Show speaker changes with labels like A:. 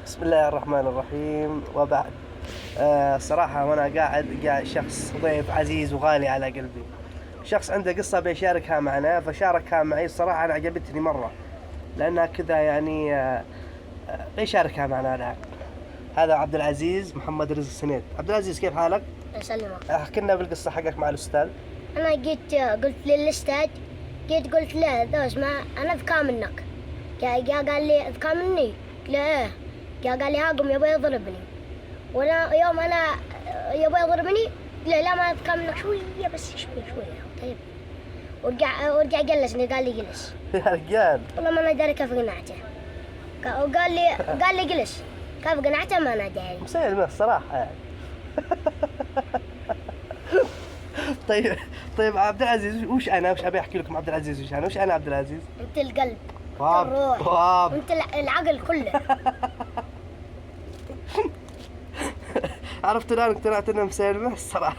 A: بسم الله الرحمن الرحيم وبعد. صراحة وأنا قاعد شخص ضيف عزيز وغالي على قلبي، شخص عنده قصة بيشاركها معنا، فشاركها معي. الصراحة أنا عجبتني مرة لأنها كذا يعني بيشاركها معنا الآن. هذا عبد العزيز محمد رزق سنيد. عبد العزيز، كيف حالك؟
B: أسلمك.
A: احكي لنا بالقصة حقك مع الأستاذ.
B: أنا جيت قلت للأستاذ، قلت له دوس ما أنا أذكى منك. قال لي أذكى مني؟ قلت له إيه. قال لي هاقم يبغى يضربني، وأنا يوم أنا يبغى يضربني قلت له لا ما أذكى منك شوية، بس شوية طيب. ورجع جلسني، قال لي جلس.
A: يا رجال
B: والله ما أنا داري كيف قنعته. قال لي جلس، كيف قنعته ما أنا داري.
A: مسيلمة الصراحة يعني. طيب طيب عبد العزيز، وش ابي احكي لكم عبد العزيز وش انا عبد العزيز.
B: أنت القلب،
A: واب
B: الروح،
A: واب
B: وأنت العقل كله.
A: عرفت الان اقتنعت انه مسيلمة الصراحة.